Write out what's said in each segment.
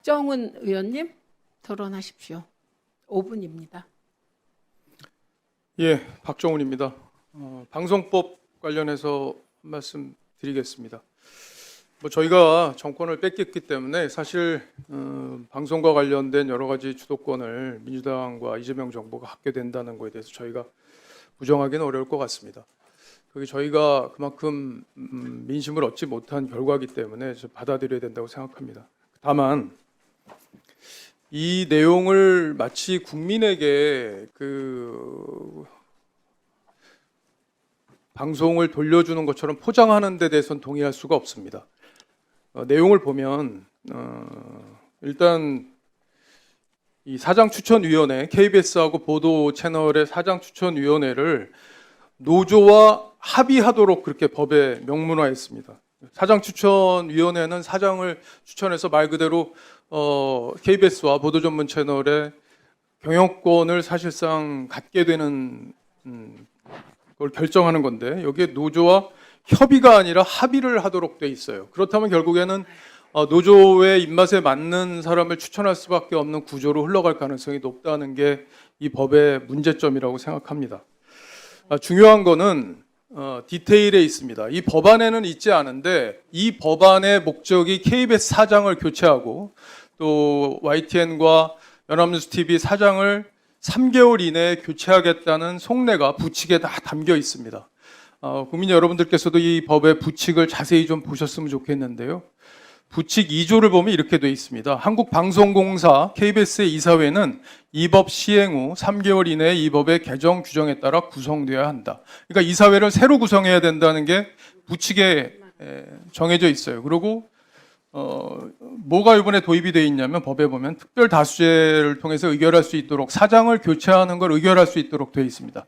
박정훈 의원님 토론하십시오. 5분입니다. 예, 박정훈입니다. 방송법 관련해서 한 말씀 드리겠습니다. 저희가 정권을 뺏겼기 때문에 사실 방송과 관련된 여러 가지 주도권을 민주당과 이재명 정부가 갖게 된다는 것에 대해서 저희가 부정하기는 어려울 것 같습니다. 그게 저희가 그만큼 민심을 얻지 못한 결과이기 때문에 받아들여야 된다고 생각합니다. 다만 이 내용을 마치 국민에게 방송을 돌려주는 것처럼 포장하는 데 대해서는 동의할 수가 없습니다. 내용을 보면 일단 이 사장추천위원회, KBS하고 보도 채널의 사장추천위원회를 노조와 합의하도록 그렇게 법에 명문화했습니다. 사장추천위원회는 사장을 추천해서 말 그대로 KBS와 보도 전문 채널의 경영권을 사실상 갖게 되는 걸 결정하는 건데, 여기에 노조와 협의가 아니라 합의를 하도록 돼 있어요. 그렇다면 결국에는 노조의 입맛에 맞는 사람을 추천할 수밖에 없는 구조로 흘러갈 가능성이 높다는 게 이 법의 문제점이라고 생각합니다. 중요한 거는 디테일에 있습니다. 이 법안에는 있지 않은데 이 법안의 목적이 KBS 사장을 교체하고 또 YTN과 연합뉴스TV 사장을 3개월 이내에 교체하겠다는 속내가 부칙에 다 담겨 있습니다. 국민 여러분들께서도 이 법의 부칙을 자세히 좀 보셨으면 좋겠는데요. 부칙 2조를 보면 이렇게 되어 있습니다. 한국방송공사 KBS의 이사회는 이 법 시행 후 3개월 이내에 이 법의 개정 규정에 따라 구성되어야 한다. 그러니까 이사회를 새로 구성해야 된다는 게 부칙에 정해져 있어요. 그리고 뭐가 이번에 도입이 되어 있냐면 법에 보면 특별 다수제를 통해서 의결할 수 있도록 사장을 교체하는 걸 의결할 수 있도록 되어 있습니다.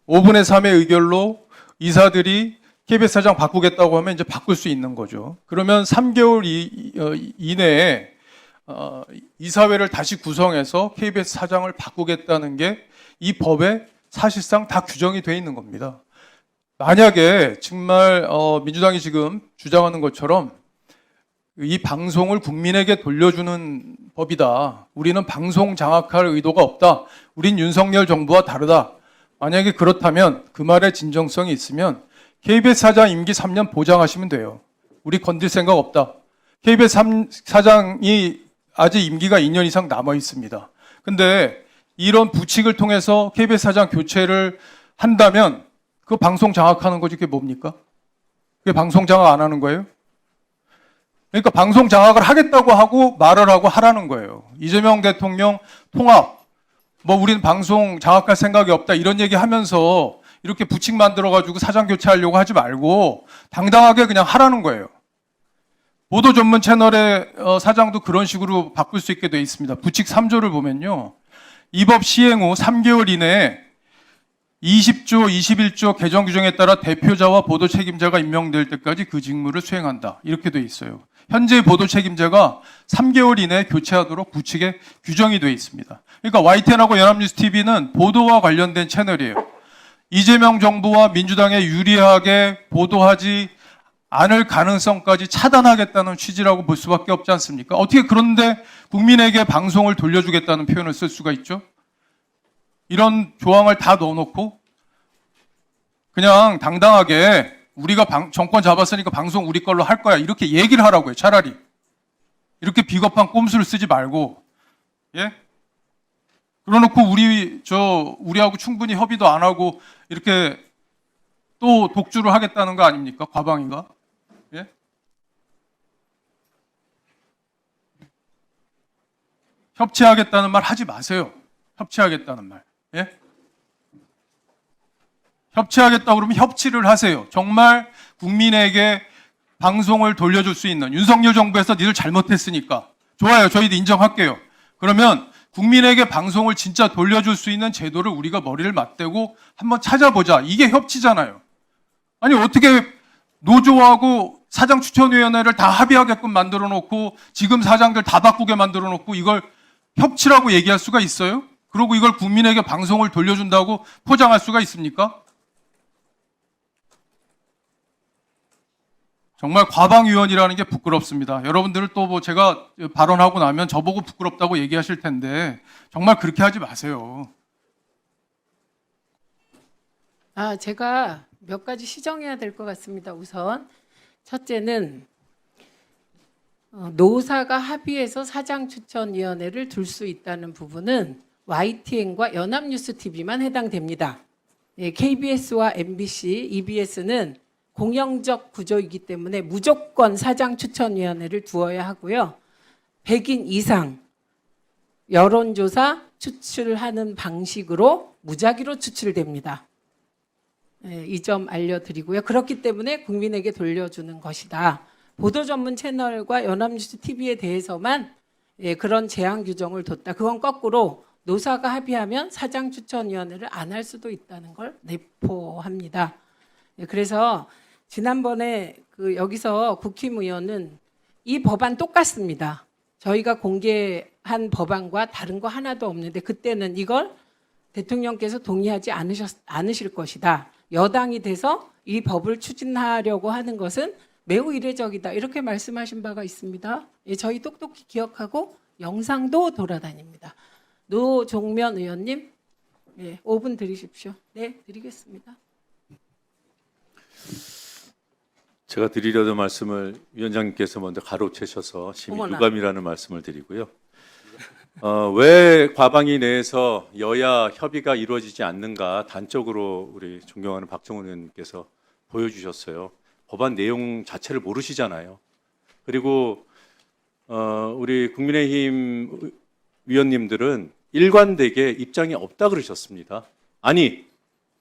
5분의 3의 의결로 이사들이 KBS 사장 바꾸겠다고 하면 이제 바꿀 수 있는 거죠. 그러면 3개월 이내에 이사회를 다시 구성해서 KBS 사장을 바꾸겠다는 게 이 법에 사실상 다 규정이 되어 있는 겁니다. 만약에 정말 민주당이 지금 주장하는 것처럼 이 방송을 국민에게 돌려주는 법이다. 우리는 방송 장악할 의도가 없다. 우린 윤석열 정부와 다르다. 만약에 그렇다면 그 말에 진정성이 있으면 KBS 사장 임기 3년 보장하시면 돼요. 우리 건들 생각 없다. KBS 사장이 아직 임기가 2년 이상 남아 있습니다. 근데 이런 부칙을 통해서 KBS 사장 교체를 한다면 그 방송 장악하는 거지. 그게 뭡니까? 그게 방송 장악 안 하는 거예요? 그러니까 방송 장악을 하겠다고 하고 말을 하고 하라는 거예요. 이재명 대통령 통합, 우리는 방송 장악할 생각이 없다 이런 얘기 하면서 이렇게 부칙 만들어가지고 사장 교체하려고 하지 말고 당당하게 그냥 하라는 거예요. 보도 전문 채널의 사장도 그런 식으로 바꿀 수 있게 되어 있습니다. 부칙 3조를 보면요. 이 법 시행 후 3개월 이내에 20조, 21조 개정 규정에 따라 대표자와 보도 책임자가 임명될 때까지 그 직무를 수행한다. 이렇게 되어 있어요. 현재 보도 책임자가 3개월 이내에 교체하도록 부칙에 규정이 되어 있습니다. 그러니까 YTN하고 연합뉴스TV는 보도와 관련된 채널이에요. 이재명 정부와 민주당에 유리하게 보도하지 않을 가능성까지 차단하겠다는 취지라고 볼 수밖에 없지 않습니까? 어떻게 그런데 국민에게 방송을 돌려주겠다는 표현을 쓸 수가 있죠? 이런 조항을 다 넣어놓고 그냥 당당하게 우리가 정권 잡았으니까 방송 우리 걸로 할 거야 이렇게 얘기를 하라고요. 차라리 이렇게 비겁한 꼼수를 쓰지 말고, 예? 그러놓고 우리하고 충분히 협의도 안 하고 이렇게 또 독주를 하겠다는 거 아닙니까? 과방인가? 예? 협치하겠다는 말 하지 마세요. 협치하겠다는 말. 예? 협치하겠다 그러면 협치를 하세요. 정말 국민에게 방송을 돌려줄 수 있는 윤석열 정부에서 니들 잘못했으니까 좋아요. 저희도 인정할게요. 그러면 국민에게 방송을 진짜 돌려줄 수 있는 제도를 우리가 머리를 맞대고 한번 찾아보자. 이게 협치잖아요. 아니 어떻게 노조하고 사장추천위원회를 다 합의하게끔 만들어 놓고 지금 사장들 다 바꾸게 만들어 놓고 이걸 협치라고 얘기할 수가 있어요? 그리고 이걸 국민에게 방송을 돌려준다고 포장할 수가 있습니까? 정말 과방위원이라는 게 부끄럽습니다. 여러분들은 또 뭐 제가 발언하고 나면 저보고 부끄럽다고 얘기하실 텐데 정말 그렇게 하지 마세요. 제가 몇 가지 시정해야 될 것 같습니다. 우선 첫째는 노사가 합의해서 사장추천위원회를 둘 수 있다는 부분은 YTN과 연합뉴스 TV만 해당됩니다. KBS와 MBC, EBS는 공영적 구조이기 때문에 무조건 사장추천위원회를 두어야 하고요. 100인 이상 여론조사 추출하는 방식으로 무작위로 추출됩니다. 이 점 알려드리고요. 그렇기 때문에 국민에게 돌려주는 것이다. 보도 전문 채널과 연합뉴스 TV에 대해서만 그런 제한 규정을 뒀다. 그건 거꾸로 노사가 합의하면 사장추천위원회를 안 할 수도 있다는 걸 내포합니다. 그래서 지난번에 여기서 국힘의원은 이 법안 똑같습니다. 저희가 공개한 법안과 다른 거 하나도 없는데 그때는 이걸 대통령께서 동의하지 않으실 것이다. 여당이 돼서 이 법을 추진하려고 하는 것은 매우 이례적이다. 이렇게 말씀하신 바가 있습니다. 저희 똑똑히 기억하고 영상도 돌아다닙니다. 노종면 의원님, 5분 드리십시오. 네, 드리겠습니다. 제가 드리려던 말씀을 위원장님께서 먼저 가로채셔서 심히 어머나. 유감이라는 말씀을 드리고요. 왜 과방위 내에서 여야 협의가 이루어지지 않는가 단적으로 우리 존경하는 박정훈 의원님께서 보여주셨어요. 법안 내용 자체를 모르시잖아요. 그리고 우리 국민의힘 위원님들은 일관되게 입장이 없다 그러셨습니다. 아니,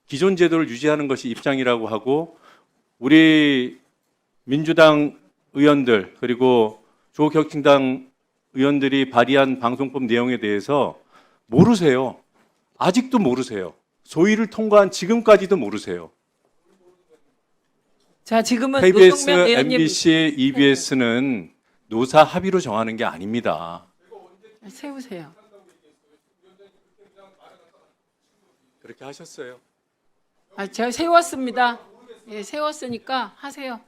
기존 제도를 유지하는 것이 입장이라고 하고 우리 민주당 의원들 그리고 조국혁신당 의원들이 발의한 방송법 내용에 대해서 모르세요. 아직도 모르세요. 소위를 통과한 지금까지도 모르세요. 자, 지금은 KBS, 노종면 의원님 MBC, EBS는 노사 합의로 정하는 게 아닙니다. 세우세요. 그렇게 하셨어요. 제가 세웠습니다. 세웠으니까 하세요.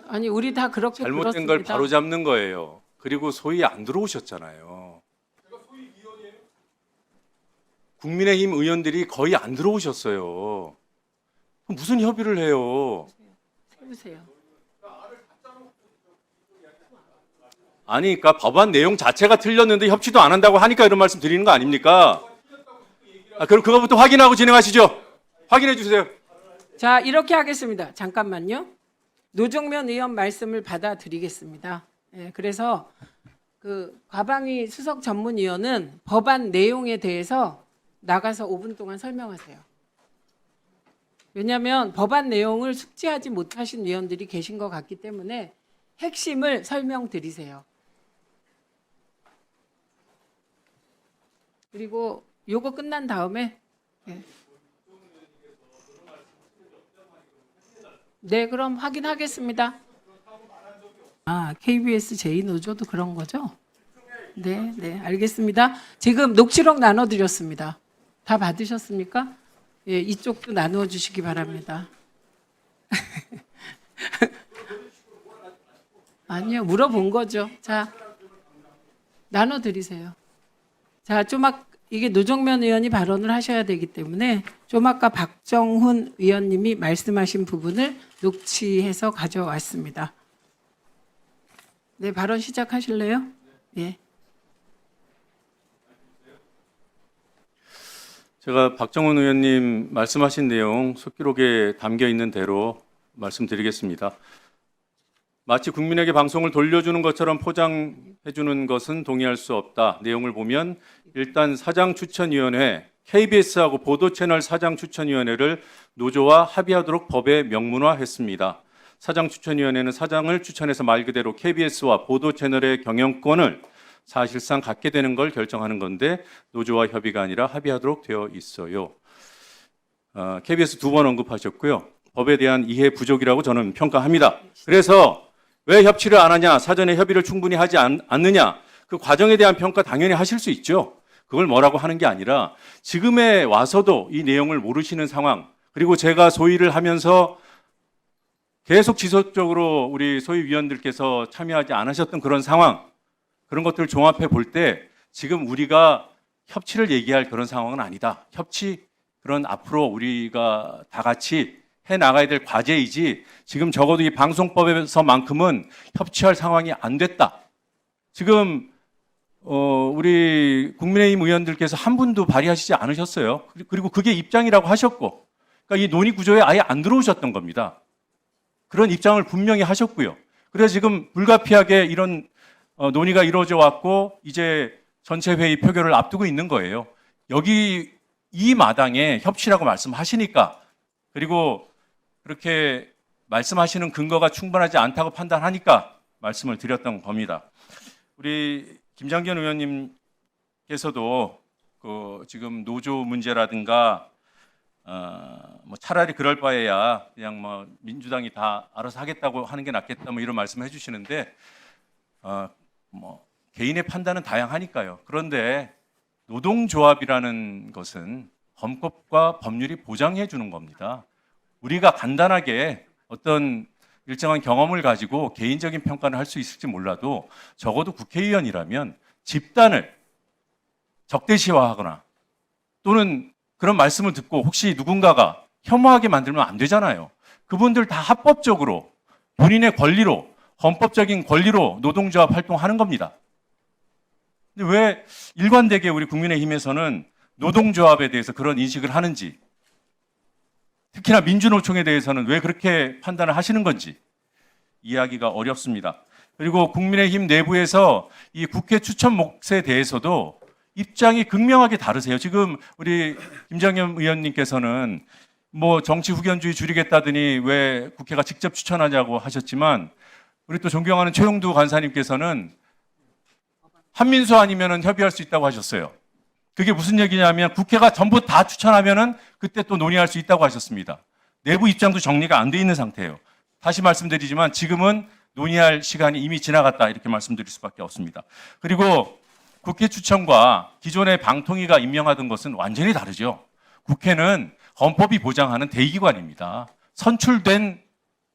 아니, 우리 다 그렇게 잘못된 들었습니다. 걸 바로 잡는 거예요. 그리고 소위 안 들어오셨잖아요. 국민의힘 의원들이 거의 안 들어오셨어요. 무슨 협의를 해요? 세우세요. 아니, 그러니까 법안 내용 자체가 틀렸는데 협치도 안 한다고 하니까 이런 말씀 드리는 거 아닙니까? 그럼 그거부터 확인하고 진행하시죠. 확인해 주세요. 자, 이렇게 하겠습니다. 잠깐만요. 노종면 의원 말씀을 받아드리겠습니다. 그래서 과방위 수석 전문위원은 법안 내용에 대해서 나가서 5분 동안 설명하세요. 왜냐하면 법안 내용을 숙지하지 못하신 위원들이 계신 것 같기 때문에 핵심을 설명드리세요. 그리고 요거 끝난 다음에 네, 그럼 확인하겠습니다. KBS 제2노조도 그런 거죠? 네, 네, 알겠습니다. 지금 녹취록 나눠드렸습니다. 다 받으셨습니까? 이쪽도 나누어 주시기 바랍니다. 아니요, 물어본 거죠. 자, 나눠드리세요. 자, 이게 노종면 의원이 발언을 하셔야 되기 때문에 좀 아까 박정훈 의원님이 말씀하신 부분을 녹취해서 가져왔습니다. 네, 발언 시작하실래요? 예. 제가 박정훈 의원님 말씀하신 내용 속기록에 담겨 있는 대로 말씀드리겠습니다. 마치 국민에게 방송을 돌려주는 것처럼 포장해 주는 것은 동의할 수 없다. 내용을 보면 일단 사장추천위원회, KBS하고 보도채널 사장추천위원회를 노조와 합의하도록 법에 명문화했습니다. 사장추천위원회는 사장을 추천해서 말 그대로 KBS와 보도채널의 경영권을 사실상 갖게 되는 걸 결정하는 건데 노조와 협의가 아니라 합의하도록 되어 있어요. KBS 2번 언급하셨고요. 법에 대한 이해 부족이라고 저는 평가합니다. 그래서 왜 협치를 안 하냐, 사전에 협의를 충분히 하지 않느냐, 그 과정에 대한 평가 당연히 하실 수 있죠. 그걸 뭐라고 하는 게 아니라 지금에 와서도 이 내용을 모르시는 상황, 그리고 제가 소위를 하면서 계속 지속적으로 우리 소위위원들께서 참여하지 않으셨던 그런 상황, 그런 것들을 종합해 볼 때 지금 우리가 협치를 얘기할 그런 상황은 아니다. 협치, 그런 앞으로 우리가 다 같이 해 나가야 될 과제이지 지금 적어도 이 방송법에서만큼은 협치할 상황이 안 됐다. 지금 우리 국민의힘 의원들께서 한 분도 발의하시지 않으셨어요. 그리고 그게 입장이라고 하셨고, 그러니까 이 논의 구조에 아예 안 들어오셨던 겁니다. 그런 입장을 분명히 하셨고요. 그래서 지금 불가피하게 이런 논의가 이루어져 왔고 이제 전체 회의 표결을 앞두고 있는 거예요. 여기 이 마당에 협치라고 말씀하시니까, 그리고 그렇게 말씀하시는 근거가 충분하지 않다고 판단하니까 말씀을 드렸던 겁니다. 우리 김장현 의원님께서도 지금 노조 문제라든가 뭐 차라리 그럴 바에야 그냥 뭐 민주당이 다 알아서 하겠다고 하는 게 낫겠다 뭐 이런 말씀을 해주시는데 뭐 개인의 판단은 다양하니까요. 그런데 노동조합이라는 것은 헌법과 법률이 보장해 주는 겁니다. 우리가 간단하게 어떤 일정한 경험을 가지고 개인적인 평가를 할 수 있을지 몰라도 적어도 국회의원이라면 집단을 적대시화하거나 또는 그런 말씀을 듣고 혹시 누군가가 혐오하게 만들면 안 되잖아요. 그분들 다 합법적으로 본인의 권리로, 헌법적인 권리로 노동조합 활동하는 겁니다. 근데 왜 일관되게 우리 국민의힘에서는 노동조합에 대해서 그런 인식을 하는지, 특히나 민주노총에 대해서는 왜 그렇게 판단을 하시는 건지 이해하기가 어렵습니다. 그리고 국민의힘 내부에서 이 국회 추천 몫에 대해서도 입장이 극명하게 다르세요. 지금 우리 김장현 의원님께서는 뭐 정치 후견주의 줄이겠다더니 왜 국회가 직접 추천하냐고 하셨지만, 우리 또 존경하는 최용두 간사님께서는 한민수 아니면은 협의할 수 있다고 하셨어요. 그게 무슨 얘기냐면 국회가 전부 다 추천하면은 그때 또 논의할 수 있다고 하셨습니다. 내부 입장도 정리가 안 돼 있는 상태예요. 다시 말씀드리지만 지금은 논의할 시간이 이미 지나갔다 이렇게 말씀드릴 수밖에 없습니다. 그리고 국회 추천과 기존의 방통위가 임명하던 것은 완전히 다르죠. 국회는 헌법이 보장하는 대의기관입니다. 선출된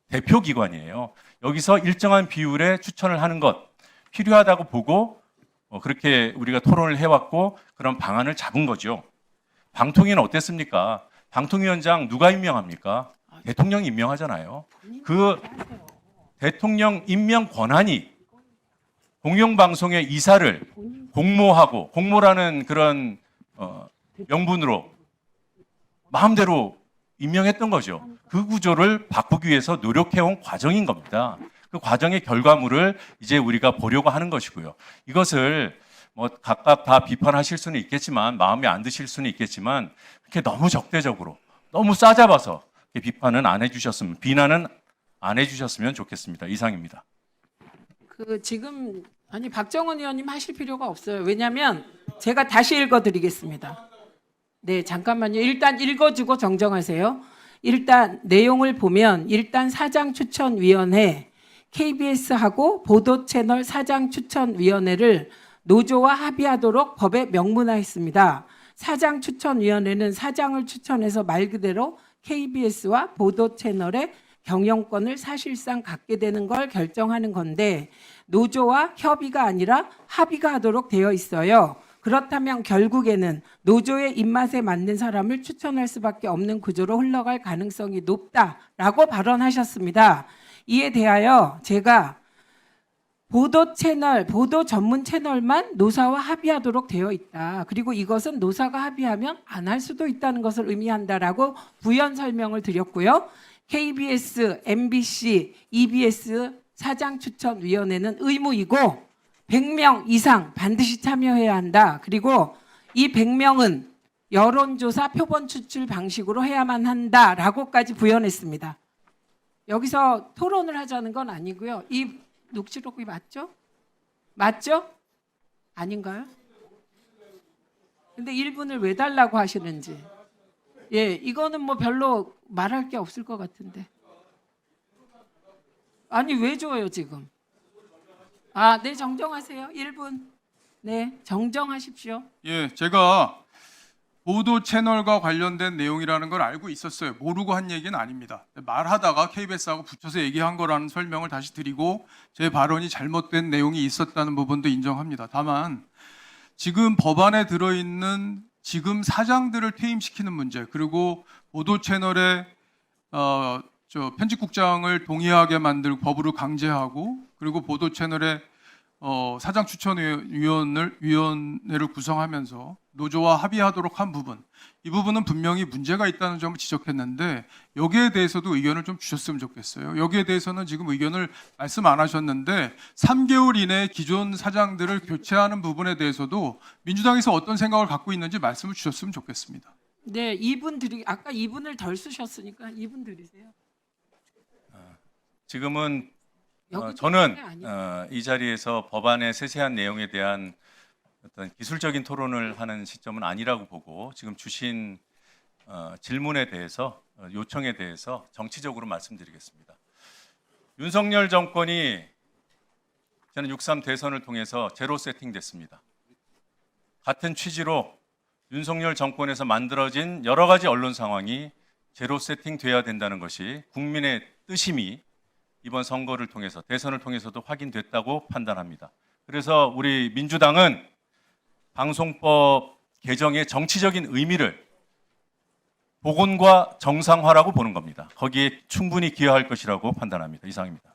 대표기관이에요. 여기서 일정한 비율의 추천을 하는 것 필요하다고 보고 그렇게 우리가 토론을 해왔고 그런 방안을 잡은 거죠. 방통위는 어땠습니까? 방통위원장 누가 임명합니까? 대통령이 임명하잖아요. 그 대통령 임명 권한이 공영방송의 이사를 공모하고, 공모라는 그런 명분으로 마음대로 임명했던 거죠. 그 구조를 바꾸기 위해서 노력해온 과정인 겁니다. 그 과정의 결과물을 이제 우리가 보려고 하는 것이고요. 이것을 뭐 각각 다 비판하실 수는 있겠지만, 마음에 안 드실 수는 있겠지만, 그렇게 너무 적대적으로, 너무 싸잡아서 비판은 안 해주셨으면, 비난은 안 해주셨으면 좋겠습니다. 이상입니다. 지금 박정원 의원님 하실 필요가 없어요. 왜냐하면 제가 다시 읽어드리겠습니다. 네, 잠깐만요. 일단 읽어주고 정정하세요. 일단 내용을 보면 일단 사장추천위원회, KBS하고 보도채널 사장추천위원회를 노조와 합의하도록 법에 명문화했습니다. 사장추천위원회는 사장을 추천해서 말 그대로 KBS와 보도채널의 경영권을 사실상 갖게 되는 걸 결정하는 건데, 노조와 협의가 아니라 합의가 하도록 되어 있어요. 그렇다면 결국에는 노조의 입맛에 맞는 사람을 추천할 수밖에 없는 구조로 흘러갈 가능성이 높다라고 발언하셨습니다. 이에 대하여 제가 보도 채널, 보도 전문 채널만 노사와 합의하도록 되어 있다. 그리고 이것은 노사가 합의하면 안 할 수도 있다는 것을 의미한다라고 부연 설명을 드렸고요. KBS, MBC, EBS 사장추천위원회는 의무이고 100명 이상 반드시 참여해야 한다. 그리고 이 100명은 여론조사 표본 추출 방식으로 해야만 한다라고까지 부연했습니다. 여기서 토론을 하자는 건 아니고요. 이 녹취록이 맞죠? 맞죠? 아닌가요? 근데 1분을 왜 달라고 하시는지. 예, 이거는 뭐 별로 말할 게 없을 것 같은데. 아니, 왜 줘요, 지금? 네, 정정하세요. 1분. 네, 정정하십시오. 예, 제가 보도 채널과 관련된 내용이라는 걸 알고 있었어요. 모르고 한 얘기는 아닙니다. 말하다가 KBS하고 붙여서 얘기한 거라는 설명을 다시 드리고 제 발언이 잘못된 내용이 있었다는 부분도 인정합니다. 다만 지금 법안에 들어있는 지금 사장들을 퇴임시키는 문제, 그리고 보도 채널의 편집국장을 동의하게 만들고 법으로 강제하고, 그리고 보도 채널의 사장 추천위원회를 구성하면서 노조와 합의하도록 한 부분, 이 부분은 분명히 문제가 있다는 점을 지적했는데 여기에 대해서도 의견을 좀 주셨으면 좋겠어요. 여기에 대해서는 지금 의견을 말씀 안 하셨는데 3개월 이내에 기존 사장들을 교체하는 부분에 대해서도 민주당에서 어떤 생각을 갖고 있는지 말씀을 주셨으면 좋겠습니다. 네, 아까 2분을 덜 쓰셨으니까 2분 드리세요. 지금은 여기 저는 때문에 아니에요. 이 자리에서 법안의 세세한 내용에 대한 어떤 기술적인 토론을 하는 시점은 아니라고 보고 지금 주신 질문에 대해서 요청에 대해서 정치적으로 말씀드리겠습니다. 윤석열 정권이 저는 6.3 대선을 통해서 제로 세팅됐습니다. 같은 취지로 윤석열 정권에서 만들어진 여러 가지 언론 상황이 제로 세팅돼야 된다는 것이 국민의 뜻임이 이번 선거를 통해서 대선을 통해서도 확인됐다고 판단합니다. 그래서 우리 민주당은 방송법 개정의 정치적인 의미를 복원과 정상화라고 보는 겁니다. 거기에 충분히 기여할 것이라고 판단합니다. 이상입니다.